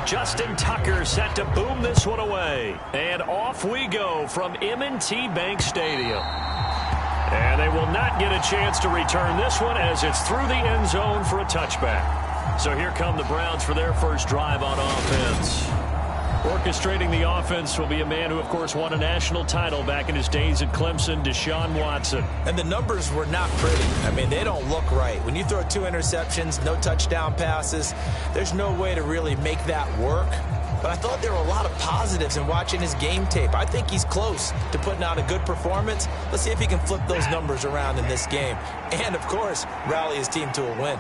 Justin Tucker set to boom this one away. And off we go from M&T Bank Stadium. And they will not get a chance to return this one as it's through the end zone for a touchback. So here come the Browns for their first drive on offense. Orchestrating the offense will be a man who, of course, won a national title back in his days at Clemson, Deshaun Watson. And the numbers were not pretty. I mean, they don't look right. When you throw 2 interceptions, no touchdown passes, there's no way to really make that work. But I thought there were a lot of positives in watching his game tape. I think he's close to putting out a good performance. Let's see if he can flip those numbers around in this game. And, of course, rally his team to a win.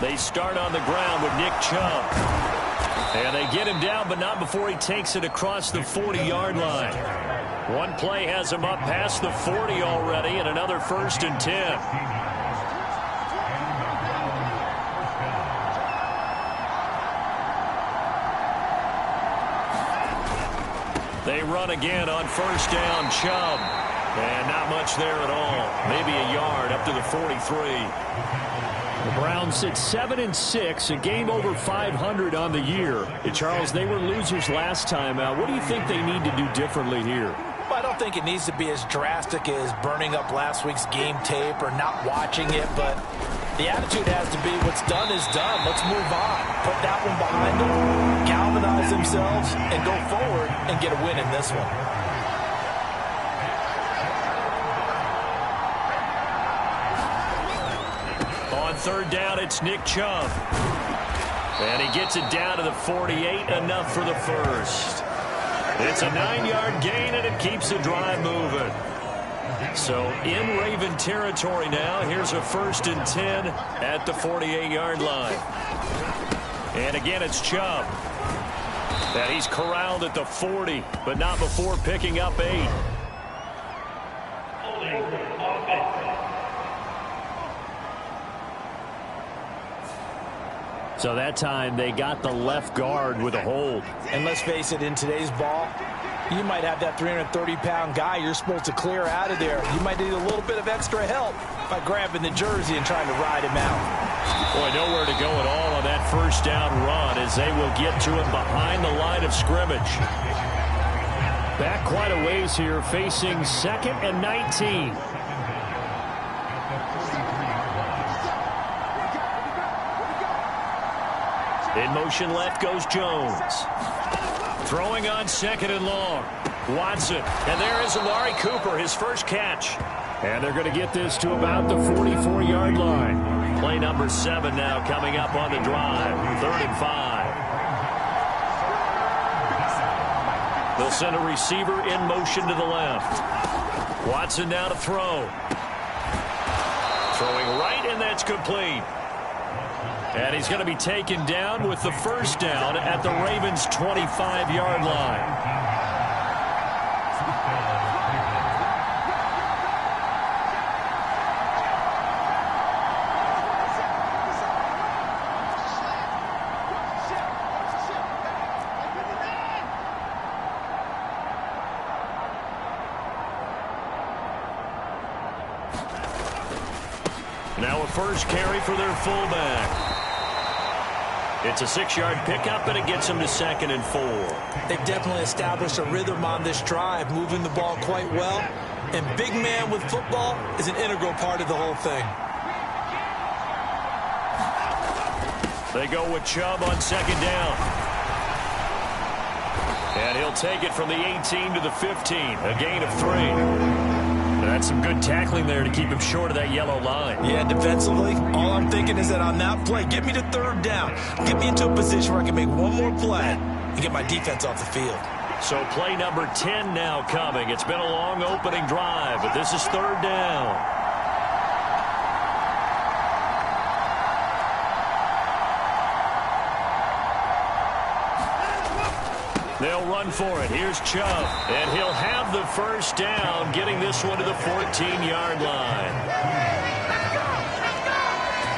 They start on the ground with Nick Chubb. And they get him down, but not before he takes it across the 40-yard line. One play has him up past the 40 already, and another 1st and 10. They run again on 1st down, Chubb. And not much there at all. Maybe a yard up to the 43. The Browns sit 7-6, a game over 500 on the year. And Charles, they were losers last time out. What do you think they need to do differently here? Well, I don't think it needs to be as drastic as burning up last week's game tape or not watching it, but the attitude has to be what's done is done. Let's move on. Put that one behind them, galvanize themselves, and go forward and get a win in this one. On 3rd down, it's Nick Chubb. And he gets it down to the 48, enough for the first. It's a 9-yard gain, and it keeps the drive moving. So in Raven territory now. Here's a 1st and 10 at the 48-yard line. And again, it's Chubb. And he's corralled at the 40, but not before picking up 8. So that time they got the left guard with a hold. And let's face it, in today's ball, you might have that 330-pound guy you're supposed to clear out of there. You might need a little bit of extra help by grabbing the jersey and trying to ride him out. Boy, nowhere to go at all on that 1st down run as they will get to him behind the line of scrimmage. Back quite a ways here, facing 2nd and 19. In motion left goes Jones. Throwing on 2nd and long. Watson. And there is Amari Cooper, his first catch. And they're going to get this to about the 44-yard line. Play number 7 now coming up on the drive. 3rd and 5. They'll send a receiver in motion to the left. Watson now to throw. Throwing right, and that's complete. And he's going to be taken down with the 1st down at the Ravens' 25-yard line. Now a first carry for their fullback. It's a 6-yard pickup, and it gets them to 2nd and 4. They've definitely established a rhythm on this drive, moving the ball quite well. And big man with football is an integral part of the whole thing. They go with Chubb on 2nd down. And he'll take it from the 18 to the 15, a gain of 3. That's some good tackling there to keep him short of that yellow line. Yeah, defensively, all I'm thinking is that on that play, get me to 3rd down. Get me into a position where I can make one more play and get my defense off the field. So play number 10 now coming. It's been a long opening drive, but this is 3rd down. They'll run for it. Here's Chubb. And he'll have the 1st down, getting this one to the 14-yard line.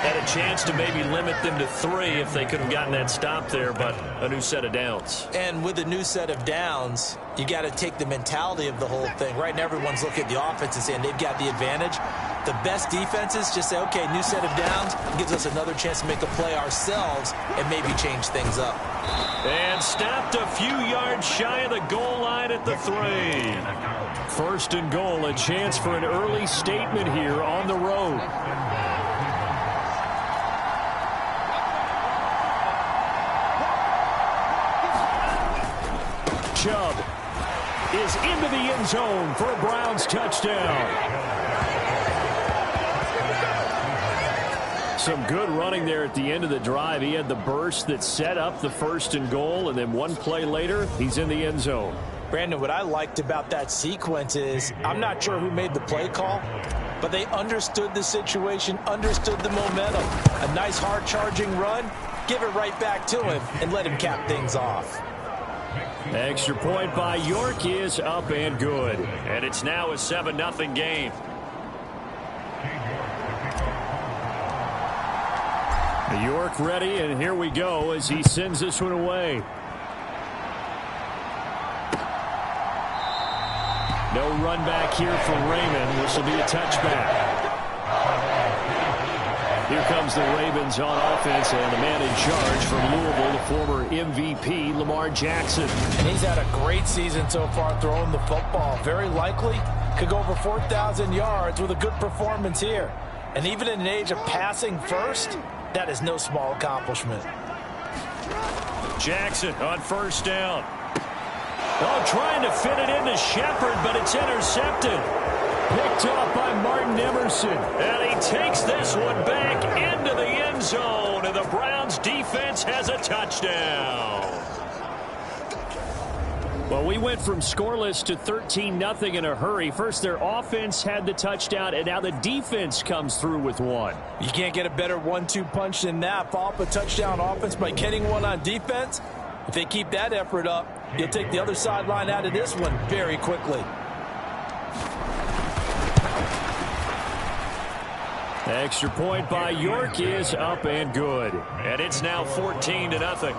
And a chance to maybe limit them to 3 if they could have gotten that stop there, but a new set of downs. And with a new set of downs, you got to take the mentality of the whole thing. Right now, everyone's looking at the offense and saying they've got the advantage. The best defenses just say, okay, new set of downs, gives us another chance to make a play ourselves and maybe change things up. And stopped a few yards shy of the goal line at the 3. 1st and goal, a chance for an early statement here on the road. Chubb is into the end zone for a Browns touchdown. Some good running there at the end of the drive. He had the burst that set up the 1st and goal, and then one play later, he's in the end zone. Brandon, what I liked about that sequence is I'm not sure who made the play call, but they understood the situation, understood the momentum. A nice hard-charging run, give it right back to him, and let him cap things off. Extra point by York is up and good. And it's now a 7-0 game. York ready, and here we go as he sends this one away. No run back here from Raymond. This will be a touchback. Here comes the Ravens on offense, and the man in charge from Louisville, the former MVP, Lamar Jackson. And he's had a great season so far throwing the football. Very likely could go over 4,000 yards with a good performance here. And even in an age of passing first, that is no small accomplishment. Jackson on 1st down. Oh, trying to fit it into Shepard, but it's intercepted. Picked up by Martin Emerson. And he takes this one back into the end zone, and the Browns defense has a touchdown. Well, we went from scoreless to 13-0 in a hurry. First, their offense had the touchdown, and now the defense comes through with one. You can't get a better 1-2 punch than that. Follow up a touchdown offense by getting one on defense. If they keep that effort up, you'll take the other sideline out of this one very quickly. Extra point by York is up and good. And it's now 14-0.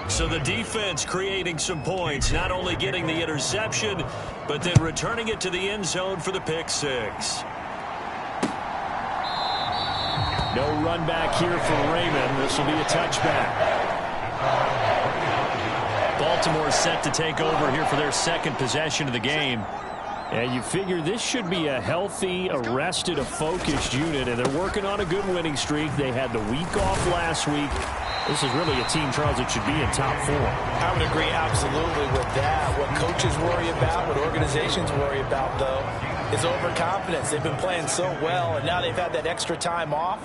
So the defense creating some points, not only getting the interception, but then returning it to the end zone for the pick 6. No run back here for Raymond. This will be a touchback. Baltimore set to take over here for their 2nd possession of the game. And you figure this should be a healthy, arrested, a focused unit, and they're working on a good winning streak. They had the week off last week. This is really a team, Charles, that should be in top 4. I would agree absolutely with that. What coaches worry about, what organizations worry about, though, is overconfidence. They've been playing so well, and now they've had that extra time off.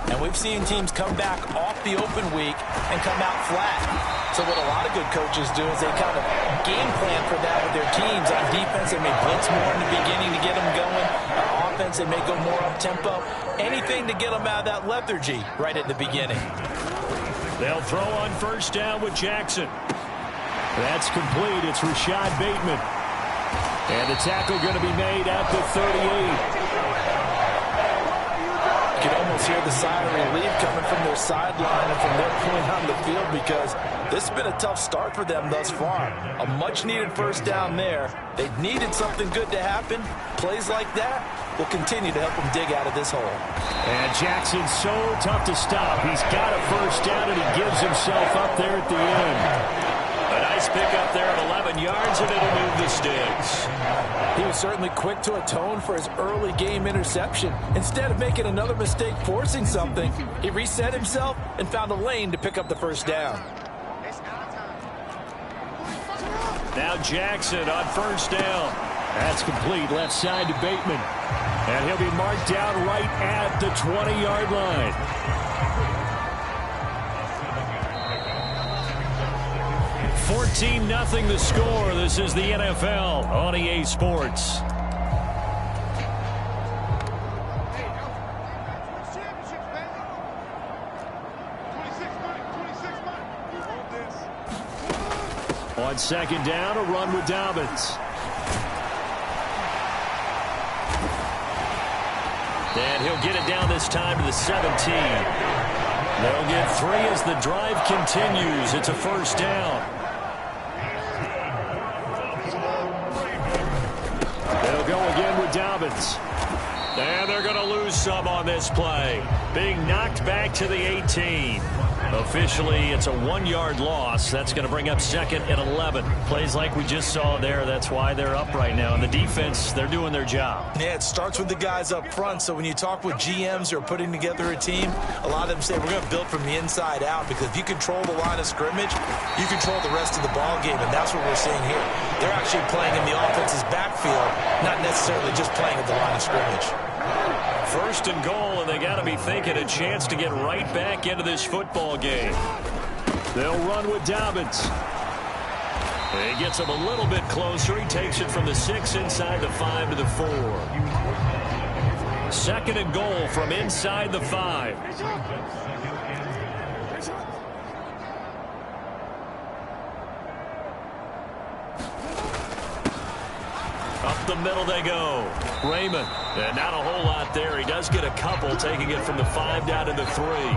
And we've seen teams come back off the open week and come out flat. So what a lot of good coaches do is they kind of game plan for that with their teams. On defense, they may blitz more in the beginning to get them going. On offense, they may go more up-tempo. Anything to get them out of that lethargy right at the beginning. They'll throw on 1st down with Jackson. That's complete. It's Rashad Bateman. And the tackle going to be made at the 38. You can almost hear the sigh of relief coming from their sideline and from their point on the field, because this has been a tough start for them thus far. A much-needed 1st down there. They needed something good to happen. Plays like that will continue to help them dig out of this hole. And Jackson's so tough to stop. He's got a 1st down, and he gives himself up there at the end. A nice pickup there of 11 yards, and it'll move the sticks. He was certainly quick to atone for his early game interception. Instead of making another mistake forcing something, he reset himself and found a lane to pick up the 1st down. Now Jackson on 1st down. That's complete, left side to Bateman. And he'll be marked down right at the 20-yard line. $14-0 the score. This is the NFL on EA Sports. On 2nd down, a run with Dobbins. And he'll get it down this time to the 17. They'll get 3 as the drive continues. It's a first down. They'll go again with Dobbins. And they're going to lose some on this play. Being knocked back to the 18. Officially, it's a 1-yard loss. That's going to bring up 2nd and 11. Plays like we just saw there. That's why they're up right now. And the defense, they're doing their job. Yeah, it starts with the guys up front. So when you talk with GMs who are putting together a team, a lot of them say we're going to build from the inside out, because if you control the line of scrimmage, you control the rest of the ball game, and that's what we're seeing here. They're actually playing in the offense's backfield, not necessarily just playing at the line of scrimmage. First and goal, and they got to be thinking a chance to get right back into this football game. They'll run with Dobbins. He gets him a little bit closer. He takes it from the 6 inside the 5 to the 4. 2nd and goal from inside the 5. Up the middle they go. Raymond. And not a whole lot there. He does get a couple, taking it from the 5 down to the 3.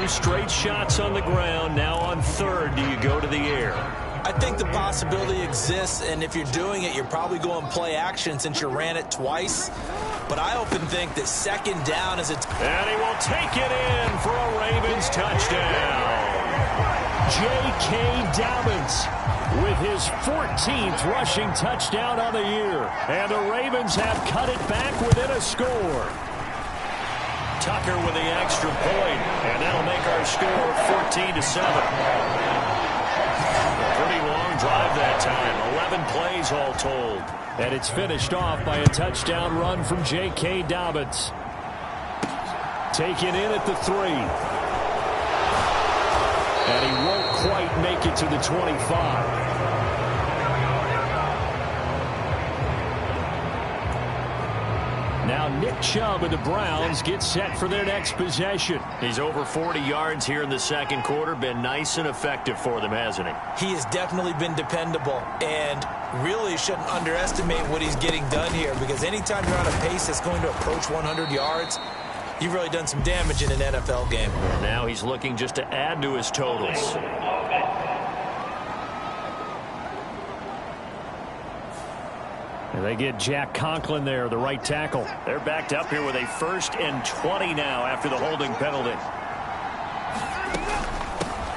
2 straight shots on the ground. Now on 3rd, do you go to the air? I think the possibility exists, and if you're doing it, you're probably going play action since you ran it twice. But I often think that 2nd down is and he will take it in for a Ravens touchdown. J.K. Dobbins with his 14th rushing touchdown on the year. And the Ravens have cut it back within a score. Tucker with the extra point, and that'll make our score 14-7. Pretty long drive that time. 11 plays all told. And it's finished off by a touchdown run from J.K. Dobbins. Taken in at the 3. And he won't quite make it to the 25. Now Nick Chubb of the Browns gets set for their next possession. He's over 40 yards here in the 2nd quarter. Been nice and effective for them, hasn't he? He has definitely been dependable, and really shouldn't underestimate what he's getting done here, because anytime you're on a pace that's going to approach 100 yards, you've really done some damage in an NFL game. And now he's looking just to add to his totals. And they get Jack Conklin there, the right tackle. They're backed up here with a 1st and 20 now after the holding penalty.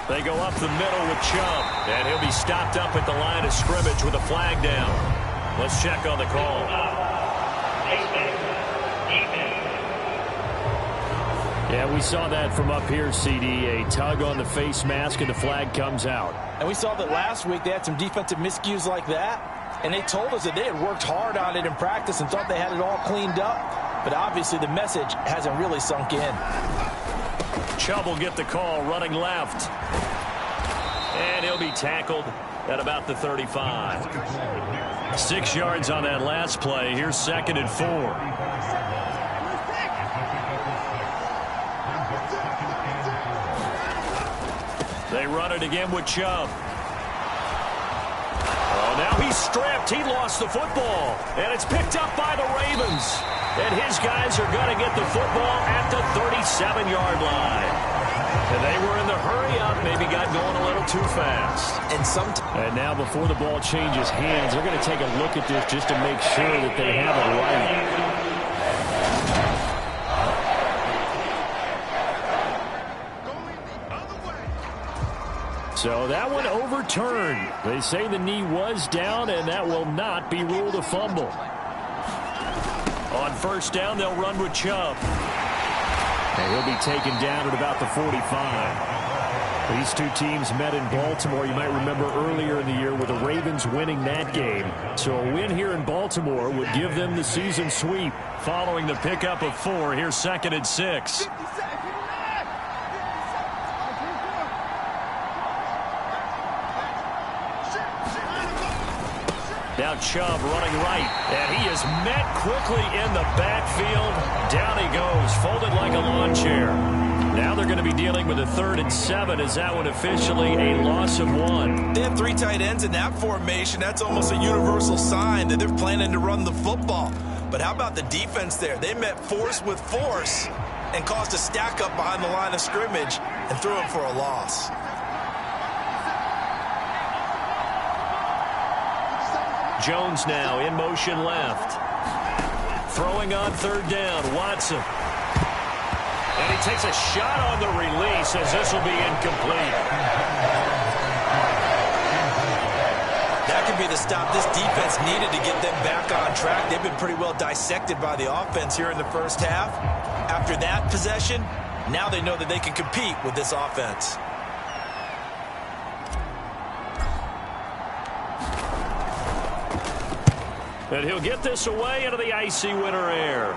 They go up the middle with Chubb, and he'll be stopped up at the line of scrimmage with a flag down. Let's check on the call. Yeah, we saw that from up here, CD. A tug on the face mask, and the flag comes out. And we saw that last week they had some defensive miscues like that, and they told us that they had worked hard on it in practice and thought they had it all cleaned up. But obviously the message hasn't really sunk in. Chubb will get the call running left. And he'll be tackled at about the 35. 6 yards on that last play. Here's 2nd and 4. They run it again with Chubb. Oh, now he's stripped. He lost the football. And it's picked up by the Ravens. And his guys are going to get the football at the 37-yard line. And they were in the hurry up, maybe got going a little too fast. And now before the ball changes hands, they're going to take a look at this just to make sure that they have it right. So that one overturned. They say the knee was down, and that will not be ruled a fumble. On 1st down, they'll run with Chubb. And he'll be taken down at about the 45. These two teams met in Baltimore. You might remember earlier in the year with the Ravens winning that game. So a win here in Baltimore would give them the season sweep. Following the pickup of 4, here's 2nd and 6. Now Chubb running right, and he is met quickly in the backfield. Down he goes, folded like a lawn chair. Now they're going to be dealing with a 3rd and 7. Is that one officially a loss of 1? They have 3 tight ends in that formation. That's almost a universal sign that they're planning to run the football. But how about the defense there? They met force with force and caused a stack up behind the line of scrimmage and threw him for a loss. Jones now in motion left. Throwing on third down, Watson. And he takes a shot on the release as this will be incomplete. That could be the stop this defense needed to get them back on track. They've been pretty well dissected by the offense here in the first half. After that possession, now they know that they can compete with this offense. And he'll get this away into the icy winter air.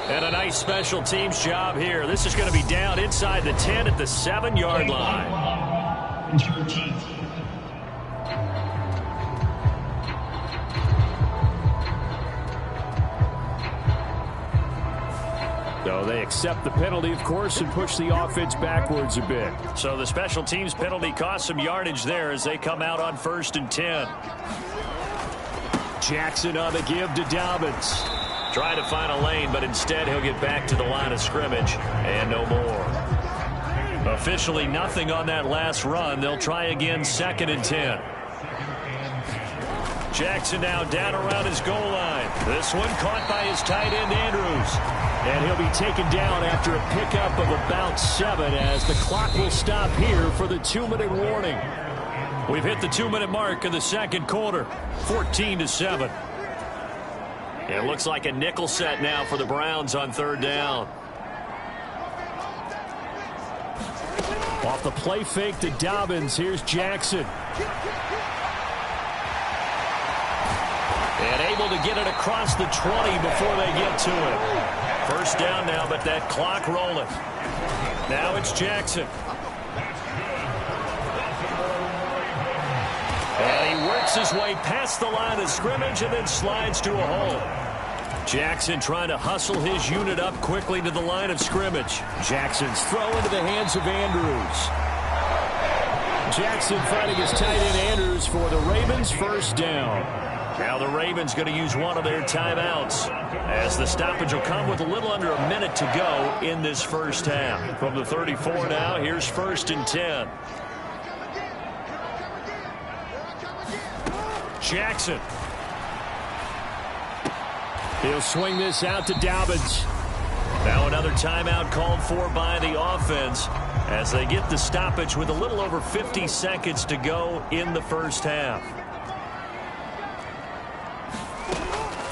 And a nice special teams job here. This is going to be down inside the 10 at the 7-yard line. So they accept the penalty, of course, and push the offense backwards a bit. So the special teams penalty cost some yardage there as they come out on 1st and 10. Jackson on the give to Dobbins. Trying to find a lane, but instead he'll get back to the line of scrimmage and no more. Officially nothing on that last run. They'll try again 2nd and 10. Jackson now down around his goal line. This one caught by his tight end Andrews. And he'll be taken down after a pickup of about 7 as the clock will stop here for the 2-minute warning. We've hit the 2-minute mark in the second quarter, 14-7. It looks like a nickel set now for the Browns on 3rd down. Off the play fake to Dobbins, here's Jackson. And able to get it across the 20 before they get to it. 1st down now, but that clock rolling. Now it's Jackson. And he works his way past the line of scrimmage and then slides to a hole. Jackson trying to hustle his unit up quickly to the line of scrimmage. Jackson's throw into the hands of Andrews. Jackson finding his tight end Andrews for the Ravens' 1st down. Now the Ravens going to use one of their timeouts as the stoppage will come with a little under a minute to go in this first half. From the 34 now, here's 1st and 10. Jackson. He'll swing this out to Dobbins. Now another timeout called for by the offense as they get the stoppage with a little over 50 seconds to go in the first half.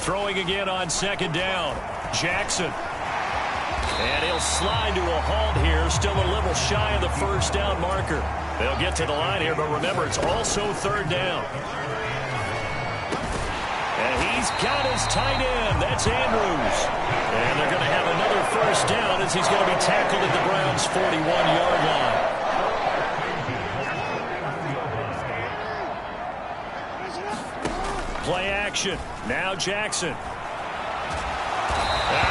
Throwing again on 2nd down. Jackson. And he'll slide to a halt here. Still a little shy of the 1st down marker. They'll get to the line here, but remember, it's also 3rd down. And he's got his tight end. That's Andrews. And they're going to have another 1st down as he's going to be tackled at the Browns' 41-yard line. Play action. Now Jackson. And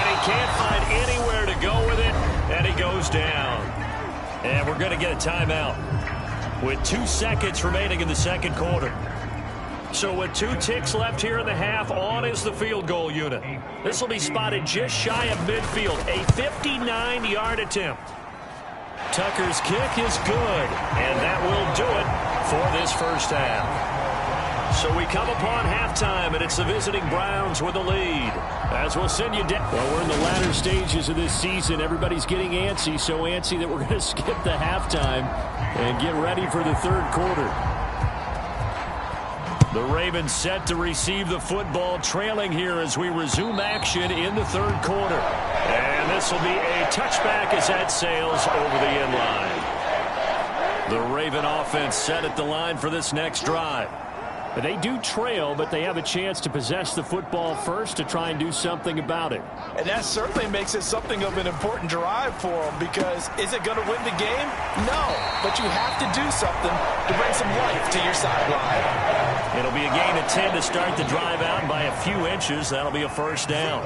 he can't find anywhere to go with it. And he goes down. And we're going to get a timeout with 2 seconds remaining in the second quarter. So with 2 ticks left here in the half, on is the field goal unit. This will be spotted just shy of midfield. A 59-yard attempt. Tucker's kick is good. And that will do it for this first half. So we come upon halftime, and it's the visiting Browns with the lead. As we'll send you down. Well, we're in the latter stages of this season. Everybody's getting antsy, so antsy that we're going to skip the halftime and get ready for the 3rd quarter. The Ravens set to receive the football, trailing here as we resume action in the 3rd quarter. And this will be a touchback as that sails over the end line. The Raven offense set at the line for this next drive. They do trail, but they have a chance to possess the football first to try and do something about it. And that certainly makes it something of an important drive for them, because is it going to win the game? No, but you have to do something to bring some life to your sideline. It'll be a gain of 10 to start the drive out, and by a few inches, that'll be a 1st down.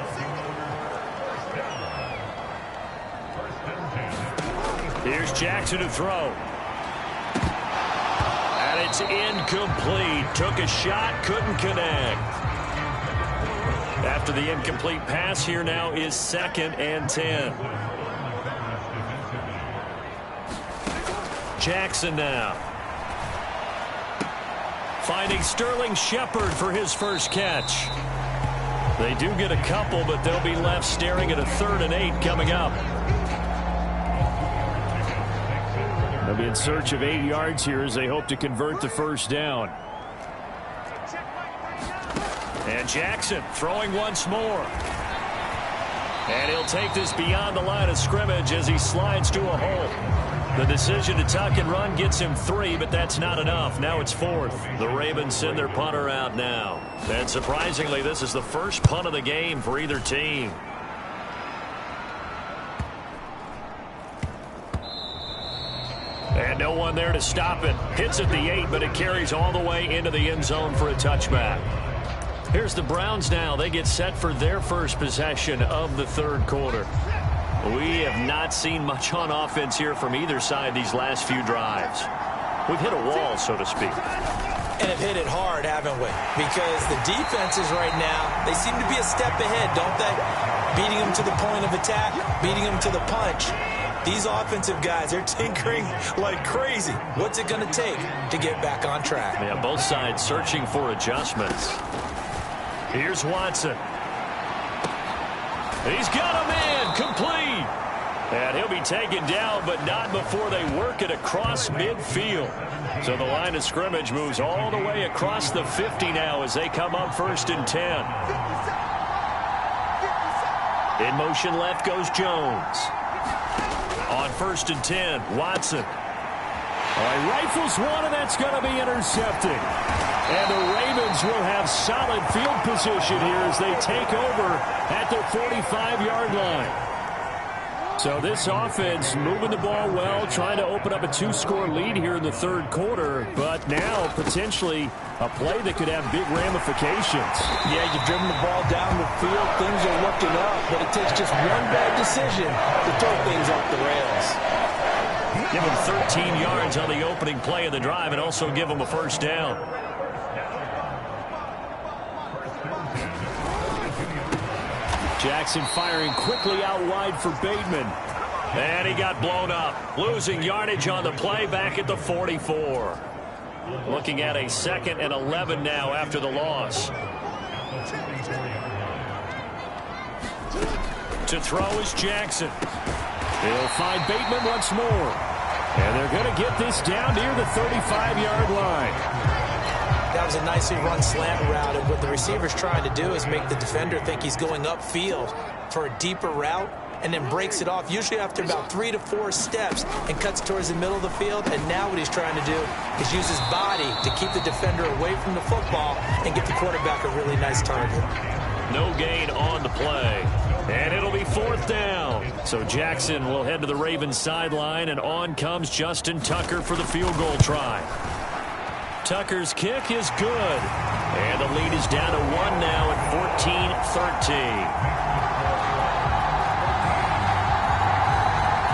Here's Jackson to throw. It's incomplete. Took a shot, couldn't connect. after the incomplete pass. Here now is 2nd and 10. Jackson now. Finding Sterling Shepard for his first catch. They do get a couple, but they'll be left staring at a 3rd and 8 coming up. They'll be in search of 8 yards here as they hope to convert the first down. And Jackson throwing once more. And he'll take this beyond the line of scrimmage as he slides to a hole. The decision to tuck and run gets him 3, but that's not enough. Now it's 4th. The Ravens send their punter out now. And surprisingly, this is the first punt of the game for either team. And no one there to stop it. Hits at the 8, but it carries all the way into the end zone for a touchback. Here's the Browns now. They get set for their first possession of the 3rd quarter. We have not seen much on offense here from either side these last few drives. We've hit a wall, so to speak. And have hit it hard, haven't we? Because the defenses right now, they seem to be a step ahead, don't they? Beating them to the point of attack, beating them to the punch. These offensive guys, they're tinkering like crazy. What's it going to take to get back on track? Yeah, both sides searching for adjustments. Here's Watson. He's got a man complete. And he'll be taken down, but not before they work it across midfield. So the line of scrimmage moves all the way across the 50 now as they come up 1st and 10. In motion left goes Jones. On 1st and 10, Watson. All right, rifles one, and that's going to be intercepted. And the Ravens will have solid field position here as they take over at the 45-yard line. So this offense moving the ball well, trying to open up a 2-score lead here in the 3rd quarter, but now potentially a play that could have big ramifications. Yeah, you've driven the ball down the field. Things are looking up, but it takes just one bad decision to throw things off the rails. Give him 13 yards on the opening play of the drive and also give him a first down. Jackson firing quickly out wide for Bateman. And he got blown up. Losing yardage on the play back at the 44. Looking at a 2nd and 11 now after the loss. To throw is Jackson. He'll find Bateman once more. And they're going to get this down near the 35-yard line. That was a nicely run slant route, and what the receiver's trying to do is make the defender think he's going upfield for a deeper route, and then breaks it off, usually after about 3 to 4 steps, and cuts towards the middle of the field. And now what he's trying to do is use his body to keep the defender away from the football and get the quarterback a really nice target. No gain on the play. And it'll be 4th down. So Jackson will head to the Ravens sideline, and on comes Justin Tucker for the field goal try. Tucker's kick is good. And the lead is down to 1 now at 14-13.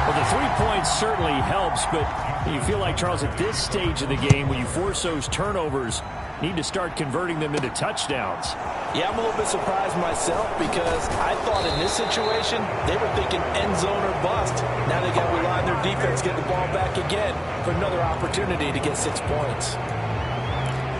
Well, the 3 points certainly helps, but you feel like, Charles, at this stage of the game, when you force those turnovers, need to start converting them into touchdowns. Yeah, I'm a little bit surprised myself because I thought in this situation they were thinking end zone or bust. Now they got to rely on their defense, get the ball back again for another opportunity to get 6 points.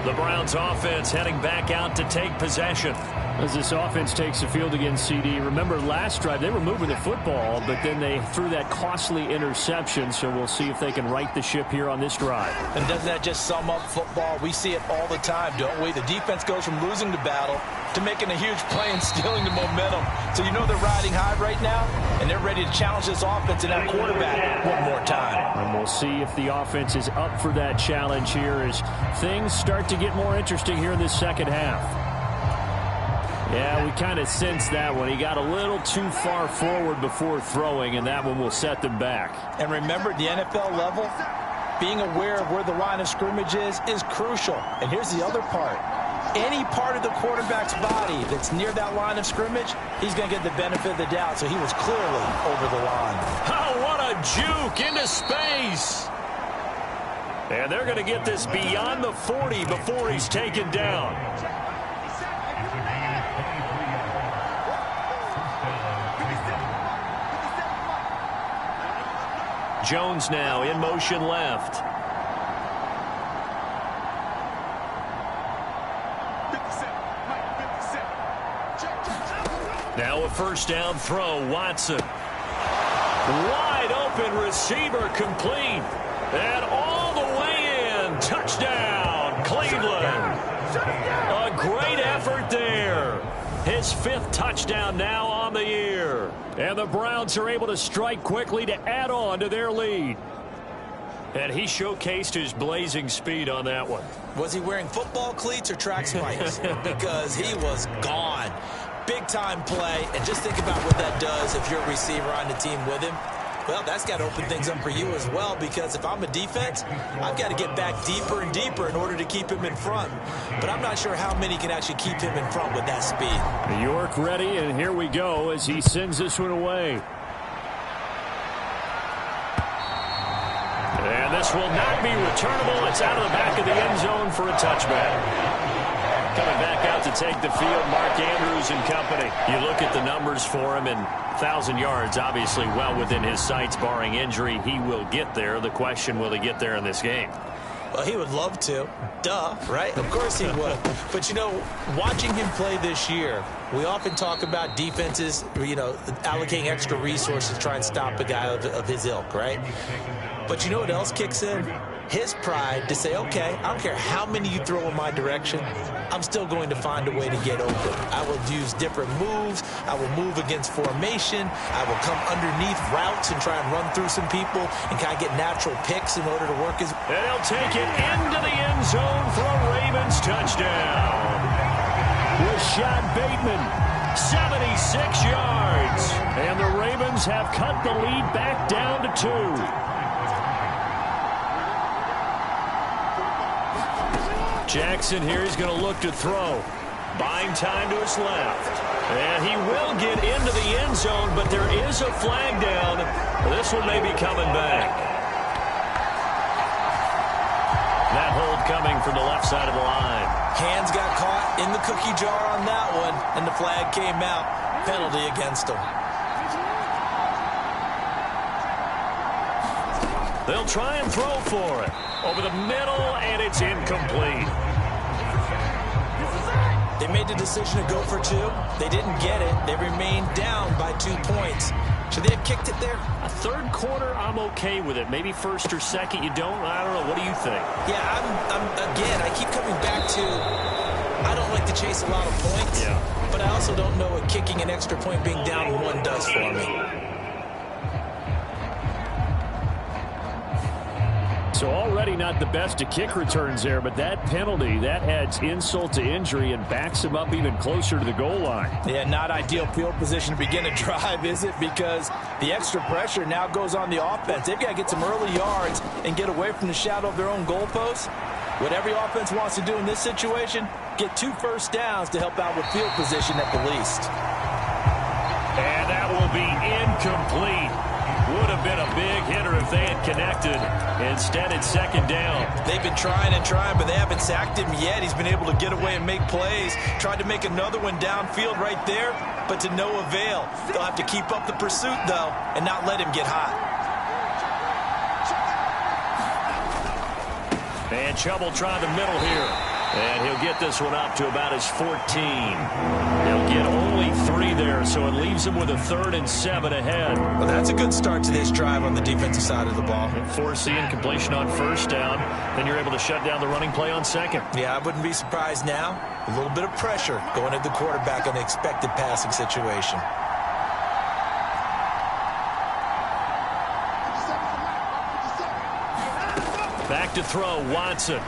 The Browns offense heading back out to take possession. As this offense takes the field against CD, remember last drive they were moving the football, but then they threw that costly interception, so we'll see if they can right the ship here on this drive. And doesn't that just sum up football? We see it all the time, don't we? The defense goes from losing the battle to making a huge play and stealing the momentum. So you know they're riding high right now, and they're ready to challenge this offense and that quarterback one more time. And we'll see if the offense is up for that challenge here as things start to get more interesting here in this second half. Yeah, we kind of sensed that one. He got a little too far forward before throwing, and that one will set them back. And remember, at the NFL level, being aware of where the line of scrimmage is crucial. And here's the other part. Any part of the quarterback's body that's near that line of scrimmage, he's going to get the benefit of the doubt. So he was clearly over the line. Oh, what a juke into space. And they're going to get this beyond the 40 before he's taken down. Jones now in motion left. Now a first down throw, Watson. Wide open receiver complete. And all the way in. Touchdown, Cleveland. A great effort there. His 5th touchdown now on the year. And the Browns are able to strike quickly to add on to their lead. And he showcased his blazing speed on that one. Was he wearing football cleats or track spikes? Because he was gone. Big-time play, and just think about what that does if you're a receiver on the team with him. Well, that's got to open things up for you as well, because if I'm a defense, I've got to get back deeper and deeper in order to keep him in front. But I'm not sure how many can actually keep him in front with that speed. York ready, and here we go as he sends this one away. And this will not be returnable. It's out of the back of the end zone for a touchback. Coming back out to take the field, Mark Andrews and company. You look at the numbers for him, and 1,000 yards, obviously well within his sights, barring injury. He will get there. The question, will he get there in this game? Well, he would love to. Duh, right? Of course he would. But, you know, watching him play this year, we often talk about defenses, you know, allocating extra resources to try and stop a guy of his ilk, right? But you know what else kicks in? His pride to say, okay, I don't care how many you throw in my direction, I'm still going to find a way to get open. I will use different moves. I will move against formation. I will come underneath routes and try and run through some people and kind of get natural picks in order to work his... And he'll take it into the end zone for a Ravens touchdown. Rashad Bateman, 76 yards. And the Ravens have cut the lead back down to 2. Jackson here is going to look to throw. Buying time to his left. And he will get into the end zone, but there is a flag down. This one may be coming back. That hold coming from the left side of the line. Hands got caught in the cookie jar on that one, and the flag came out. Penalty against him. They'll try and throw for it. Over the middle, and it's incomplete. They made the decision to go for 2. They didn't get it. They remained down by 2 points. Should they have kicked it there? A third quarter, I'm okay with it. Maybe first or second, you don't. I don't know. What do you think? Yeah, again, I keep coming back to, I don't like to chase a lot of points. Yeah. But I also don't know what kicking an extra point being down 1 does for me. So already not the best of kick returns there, but that penalty, that adds insult to injury and backs him up even closer to the goal line. Yeah, not ideal field position to begin a drive, is it? Because the extra pressure now goes on the offense. They've got to get some early yards and get away from the shadow of their own goalposts. What every offense wants to do in this situation, get 2 first downs to help out with field position at the least. And that will be incomplete. Would have been a big hitter if they had connected. Instead, it's second down. They've been trying and trying, but they haven't sacked him yet. He's been able to get away and make plays. Tried to make another one downfield right there, but to no avail. They'll have to keep up the pursuit, though, and not let him get hot. And Chubb try the middle here. And he'll get this one up to about his 14. He'll get only 3 there, so it leaves him with a 3rd and 7 ahead. Well, that's a good start to this drive on the defensive side of the ball. Force the incompletion on first down. Then you're able to shut down the running play on second. Yeah, I wouldn't be surprised now. A little bit of pressure going at the quarterback in an expected passing situation. Back to throw, Watson.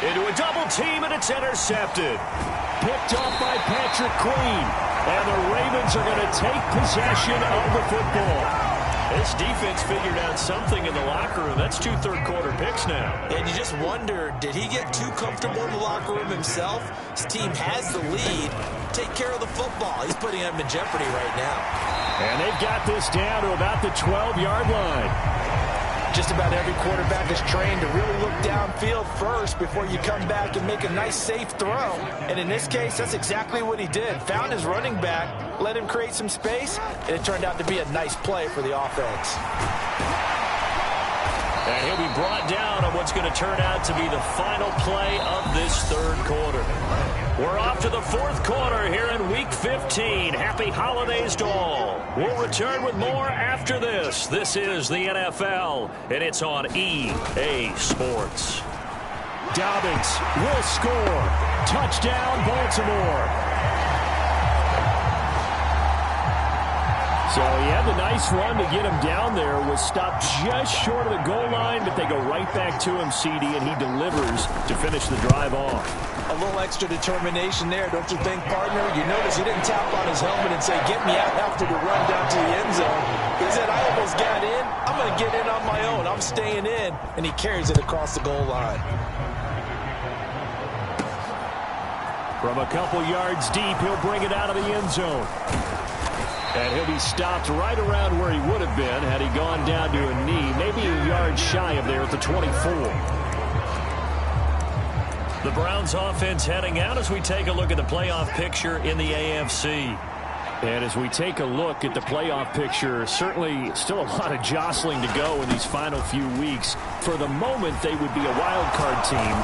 Into a double team, and it's intercepted. Picked off by Patrick Queen. And the Ravens are going to take possession of the football. This defense figured out something in the locker room. That's 2 third-quarter picks now. And you just wonder, did he get too comfortable in the locker room himself? His team has the lead. Take care of the football. He's putting them in jeopardy right now. And they've got this down to about the 12-yard line. Just about every quarterback is trained to really look downfield first before you come back and make a nice, safe throw. And in this case, that's exactly what he did. Found his running back, let him create some space, and it turned out to be a nice play for the offense. And he'll be brought down on what's going to turn out to be the final play of this third quarter. We're off to the fourth quarter here in Week 15. Happy holidays to all. We'll return with more after this. This is the NFL, and it's on EA Sports. Dobbins will score. Touchdown, Baltimore. So he had the nice run to get him down there. Was stopped just short of the goal line, but they go right back to him, CD, and he delivers to finish the drive off. A little extra determination there, don't you think, partner? You notice he didn't tap on his helmet and say, get me out after the run down to the end zone. He said, I almost got in. I'm going to get in on my own. I'm staying in. And he carries it across the goal line. From a couple yards deep, he'll bring it out of the end zone. And he'll be stopped right around where he would have been had he gone down to a knee, maybe a yard shy of there at the 24. The Browns offense heading out as we take a look at the playoff picture in the AFC. And as we take a look at the playoff picture, certainly still a lot of jostling to go in these final few weeks. For the moment, they would be a wild card team,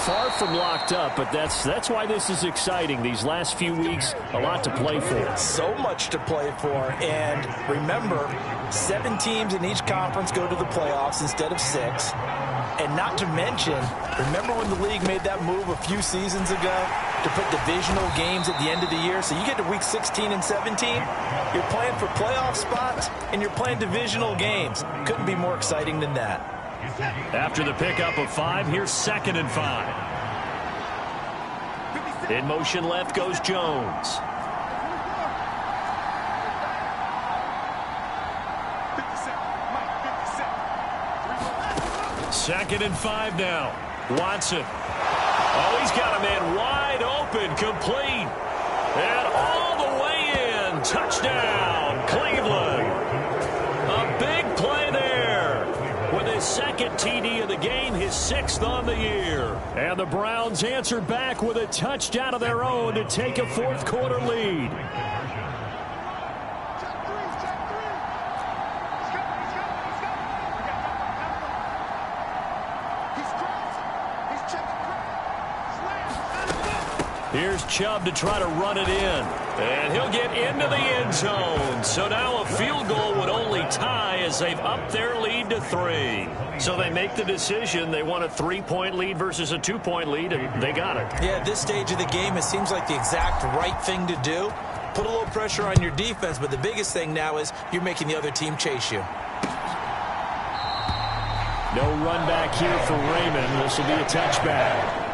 far from locked up, but that's why this is exciting. These last few weeks, a lot to play for. So much to play for, and remember, 7 teams in each conference go to the playoffs instead of 6. And not to mention, remember when the league made that move a few seasons ago to put divisional games at the end of the year? So you get to week 16 and 17, you're playing for playoff spots, and you're playing divisional games. Couldn't be more exciting than that. After the pickup of 5, here's 2nd and 5. In motion left goes Jones. Second and 5 now. Watson. Oh, he's got a man wide open, complete. And all the way in. Touchdown, Cleveland. A big play there. With his second TD of the game, his 6th on the year. And the Browns answer back with a touchdown of their own to take a fourth quarter lead. Here's Chubb to try to run it in. And he'll get into the end zone. So now a field goal would only tie as they've upped their lead to 3. So they make the decision. They want a 3-point lead versus a 2-point lead, and they got it. Yeah, at this stage of the game, it seems like the exact right thing to do. Put a little pressure on your defense, but the biggest thing now is you're making the other team chase you. No run back here for Raymond. This will be a touchback.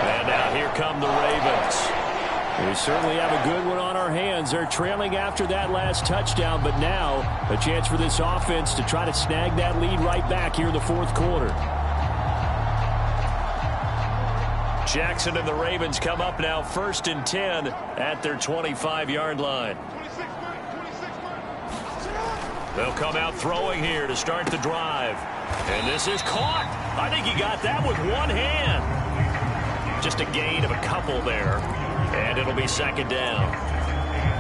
And now here come the Ravens. We certainly have a good one on our hands. They're trailing after that last touchdown, but now a chance for this offense to try to snag that lead right back here in the fourth quarter. Jackson and the Ravens come up now 1st and 10 at their 25-yard line. They'll come out throwing here to start the drive. And this is caught. I think he got that with one hand. Just a gain of a couple there. And it'll be 2nd down.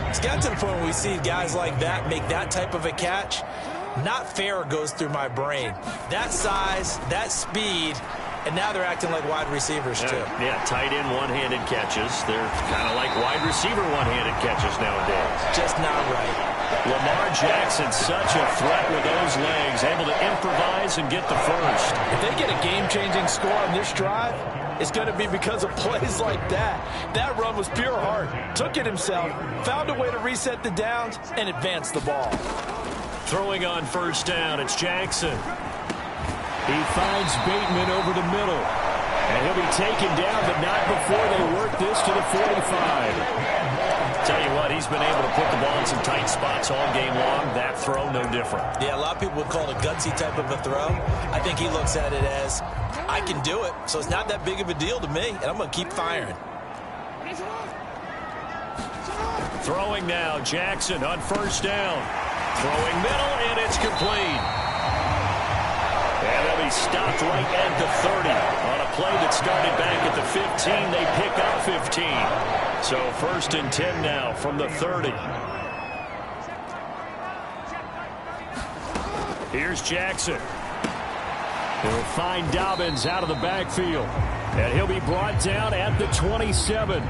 It's got to the point where we see guys like that make that type of a catch. Not fair goes through my brain. That size, that speed, and now they're acting like wide receivers too. Yeah, tight end one-handed catches. They're kind of like wide receiver one-handed catches nowadays. Just not right. Lamar Jackson, such a threat with those legs, able to improvise and get the first. If they get a game-changing score on this drive, it's going to be because of plays like that. That run was pure heart. Took it himself, found a way to reset the downs, and advance the ball. Throwing on 1st down, it's Jackson. He finds Bateman over the middle. And he'll be taken down, but not before they work this to the 45. Tell you what, he's been able to put the ball in some tight spots all game long. That throw, no different. Yeah, a lot of people would call it a gutsy type of a throw. I think he looks at it as, I can do it, so it's not that big of a deal to me, and I'm going to keep firing. Throwing now, Jackson on 1st down. Throwing middle, and it's complete. And they'll be stopped right at the 30. On a play that started back at the 15, they pick up 15. So 1st and 10 now from the 30. Here's Jackson. He'll find Dobbins out of the backfield. And he'll be brought down at the 27.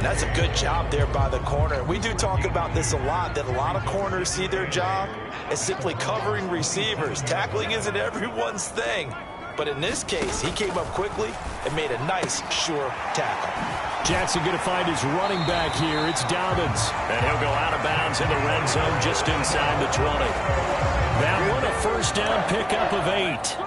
That's a good job there by the corner. We do talk about this a lot, that a lot of corners see their job as simply covering receivers. Tackling isn't everyone's thing. But in this case, he came up quickly and made a nice, sure tackle. Jackson going to find his running back here. It's Dobbins. And he'll go out of bounds in the red zone just inside the 20. That one a 1st down pickup of 8.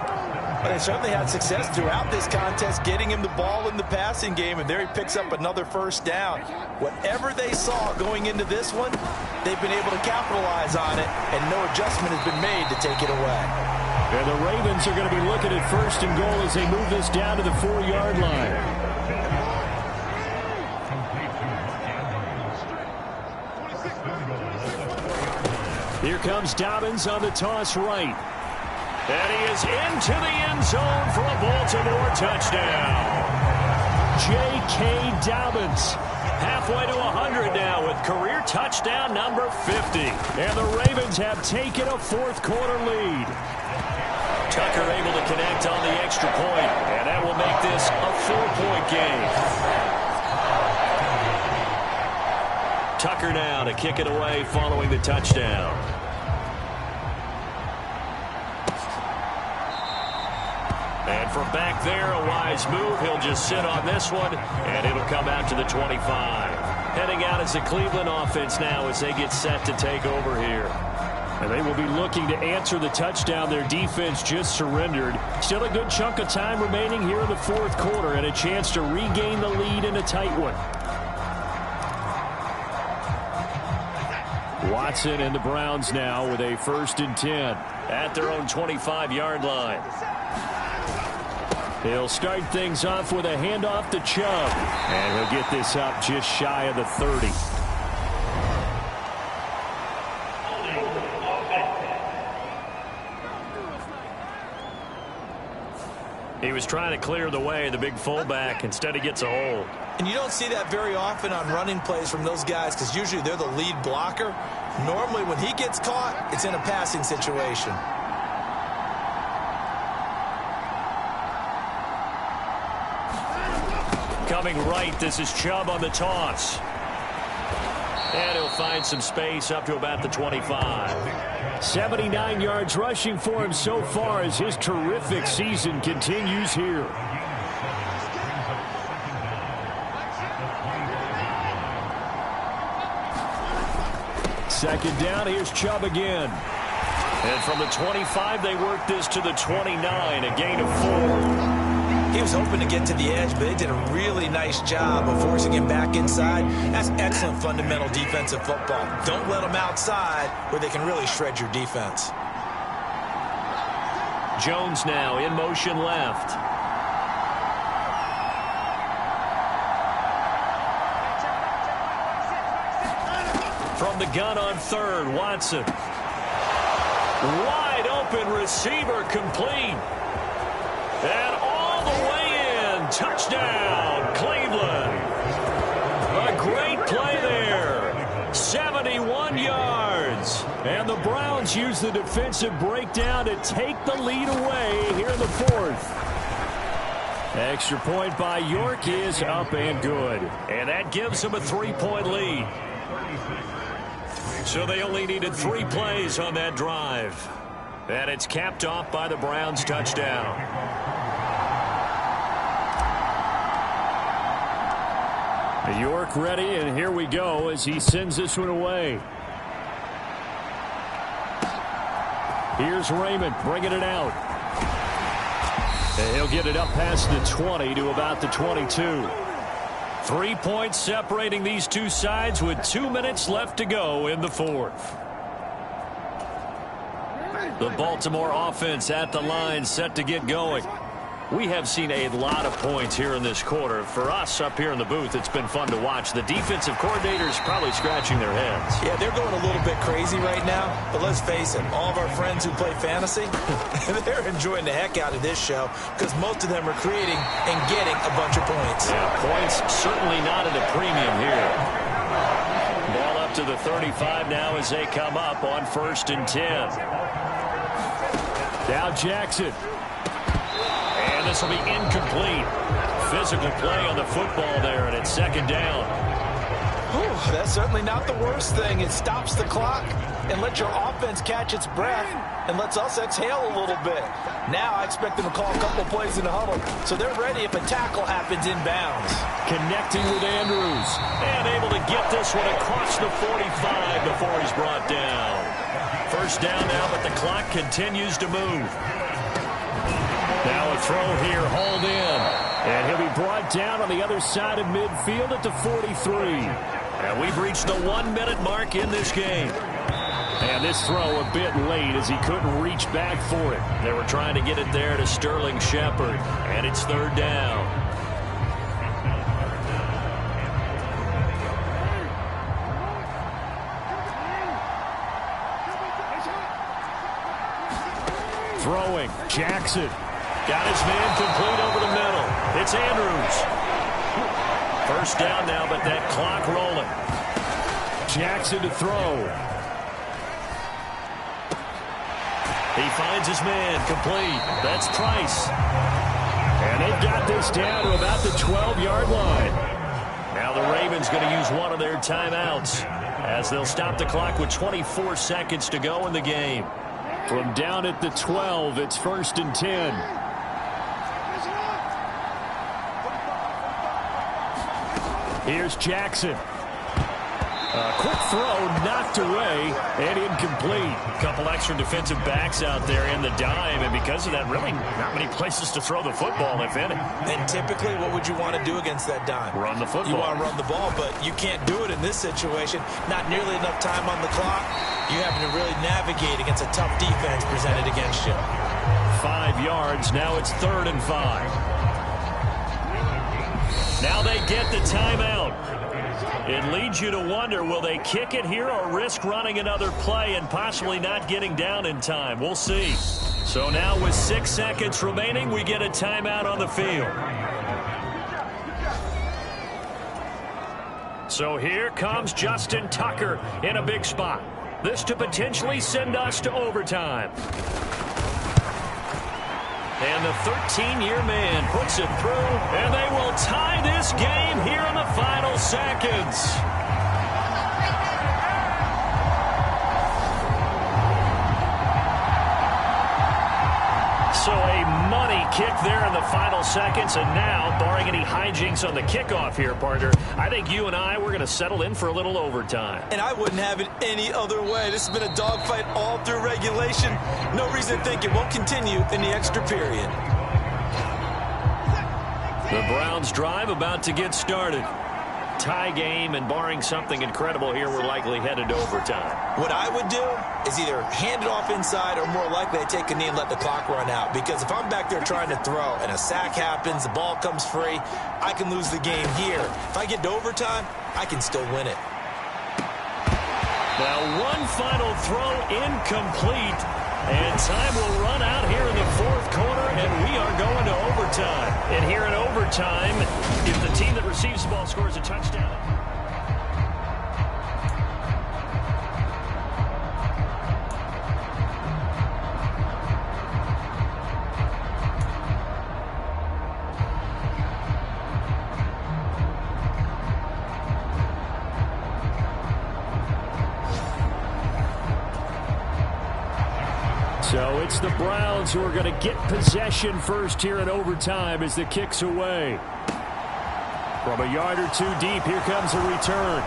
But they certainly had success throughout this contest, getting him the ball in the passing game, and there he picks up another 1st down. Whatever they saw going into this one, they've been able to capitalize on it, and no adjustment has been made to take it away. And the Ravens are going to be looking at 1st and goal as they move this down to the 4-yard line. Here comes Dobbins on the toss right. And he is into the end zone for a Baltimore touchdown. J.K. Dobbins. Halfway to 100 now with career touchdown number 50. And the Ravens have taken a 4th quarter lead. Tucker able to connect on the extra point, and that will make this a 4-point game. Tucker now to kick it away following the touchdown. And from back there, a wise move. He'll just sit on this one, and it'll come out to the 25. Heading out as the Cleveland offense now as they get set to take over here. And they will be looking to answer the touchdown their defense just surrendered. Still a good chunk of time remaining here in the 4th quarter and a chance to regain the lead in a tight one. Watson and the Browns now with a 1st and 10 at their own 25-yard line. He'll start things off with a handoff to Chubb. And he'll get this up just shy of the 30. He was trying to clear the way, the big fullback. Instead, he gets a hold. And you don't see that very often on running plays from those guys because usually they're the lead blocker. Normally, when he gets caught, it's in a passing situation. Coming right, this is Chubb on the toss. And he'll find some space up to about the 25. 79 yards rushing for him so far as his terrific season continues here. Second down, here's Chubb again. And from the 25, they work this to the 29, a gain of 4. He was hoping to get to the edge, but they did a really nice job of forcing him back inside. That's excellent fundamental defensive football. Don't let them outside where they can really shred your defense. Jones now in motion left. From the gun on 3rd, Watson. Wide open receiver complete. And all the way in. Touchdown, Cleveland. A great play there. 71 yards. And the Browns use the defensive breakdown to take the lead away here in the 4th. Extra point by York is up and good. And that gives them a 3-point lead. So they only needed 3 plays on that drive. And it's capped off by the Browns' touchdown. York ready, and here we go as he sends this one away. Here's Raymond bringing it out. And he'll get it up past the 20 to about the 22. 3 points separating these two sides with 2 minutes left to go in the 4th. The Baltimore offense at the line set to get going. We have seen a lot of points here in this quarter. For us up here in the booth, it's been fun to watch. The defensive coordinators probably scratching their heads. Yeah, they're going a little bit crazy right now, but let's face it, all of our friends who play fantasy, they're enjoying the heck out of this show because most of them are creating and getting a bunch of points. Yeah, points certainly not at a premium here. Ball up to the 35 now as they come up on 1st and 10. Now Jackson. And this will be incomplete. Physical play on the football there, and it's 2nd down. Whew, that's certainly not the worst thing. It stops the clock and lets your offense catch its breath and lets us exhale a little bit. Now I expect them to call a couple plays in the huddle, so they're ready if a tackle happens inbounds. Connecting with Andrews. And able to get this one across the 45 before he's brought down. 1st down now, but the clock continues to move. Now a throw here, hauled in. And he'll be brought down on the other side of midfield at the 43. And we've reached the 1-minute mark in this game. And this throw a bit late as he couldn't reach back for it. They were trying to get it there to Sterling Shepard. And it's 3rd down. Throwing, Jackson. Got his man complete over the middle. It's Andrews. 1st down now, but that clock rolling. Jackson to throw. He finds his man complete. That's Price. And they've got this down to about the 12-yard line. Now the Ravens going to use one of their timeouts as they'll stop the clock with 24 seconds to go in the game. From down at the 12, it's 1st and 10. Here's Jackson. A quick throw knocked away and incomplete. A couple extra defensive backs out there in the dime, and because of that, really not many places to throw the football, if any. And typically, what would you want to do against that dime? Run the football. You want to run the ball, but you can't do it in this situation. Not nearly enough time on the clock. You having to really navigate against a tough defense presented against you. 5 yards. Now it's 3rd and 5. Now they get the timeout. It leads you to wonder, will they kick it here or risk running another play and possibly not getting down in time? We'll see. So now with 6 seconds remaining, we get a timeout on the field. So here comes Justin Tucker in a big spot. This to potentially send us to overtime. And the 13-year man puts it through, and they will tie this game here in the final seconds. So a money kick there in the final seconds, and now, barring any hijinks on the kickoff here, partner, I think you and we're going to settle in for a little overtime. And I wouldn't have it any other way. This has been a dogfight all through regulation. No reason to think it won't continue in the extra period. The Browns drive about to get started. Tie game, and barring something incredible here, we're likely headed to overtime. What I would do is either hand it off inside or more likely I take a knee and let the clock run out. Because if I'm back there trying to throw and a sack happens, the ball comes free, I can lose the game here. If I get to overtime, I can still win it. Now one final throw incomplete. And time will run out here in the 4th quarter, and we are going to overtime. And here in overtime, if the team that receives the ball scores a touchdown. So it's the Browns who are going to get possession first here in overtime as the kick's away. From a yard or two deep, here comes a return.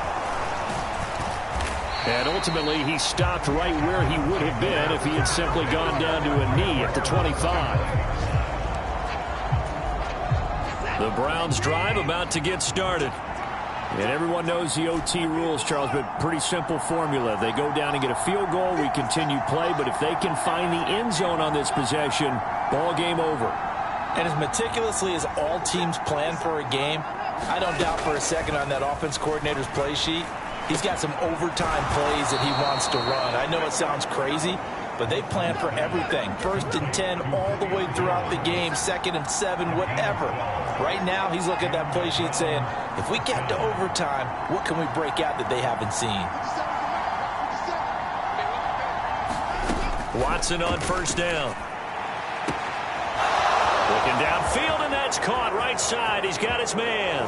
And ultimately, he stopped right where he would have been if he had simply gone down to a knee at the 25. The Browns drive about to get started. And everyone knows the OT rules, Charles, but pretty simple formula. They go down and get a field goal, we continue play, but if they can find the end zone on this possession, ball game over. And as meticulously as all teams plan for a game, I don't doubt for a second on that offense coordinator's play sheet, he's got some overtime plays that he wants to run. I know it sounds crazy, but they plan for everything. 1st and 10 all the way throughout the game, 2nd and 7, whatever. Right now, he's looking at that play sheet saying, if we get to overtime, what can we break out that they haven't seen? Watson on 1st down. Looking downfield, and that's caught right side. He's got his man.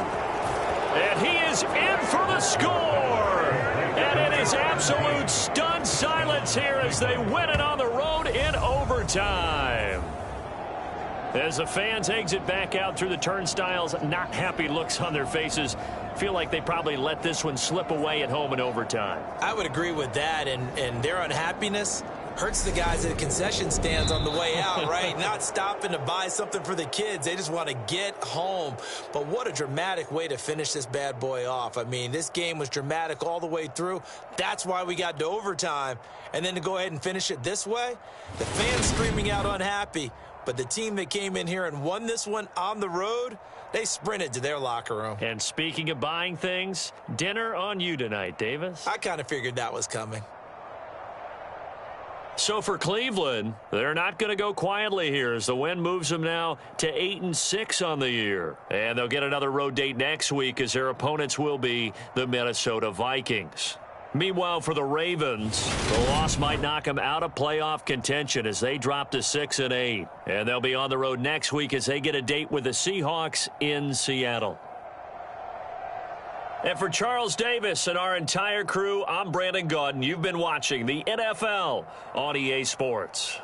And he is in for the score. And it is absolute stunned silence here as they win it on the road in overtime. As the fans exit back out through the turnstiles, not happy looks on their faces. Feel like they probably let this one slip away at home in overtime. I would agree with that, and their unhappiness hurts the guys at the concession stands on the way out, right? Not stopping to buy something for the kids. They just want to get home. But what a dramatic way to finish this bad boy off. I mean, this game was dramatic all the way through. That's why we got to overtime. And then to go ahead and finish it this way, the fans screaming out unhappy. But the team that came in here and won this one on the road, they sprinted to their locker room. And speaking of buying things, dinner on you tonight, Davis. I kind of figured that was coming. So for Cleveland, they're not going to go quietly here as the win moves them now to 8-6 on the year. And they'll get another road date next week as their opponents will be the Minnesota Vikings. Meanwhile, for the Ravens, the loss might knock them out of playoff contention as they drop to 6-8. And they'll be on the road next week as they get a date with the Seahawks in Seattle. And for Charles Davis and our entire crew, I'm Brandon Gaudin. You've been watching the NFL on EA Sports.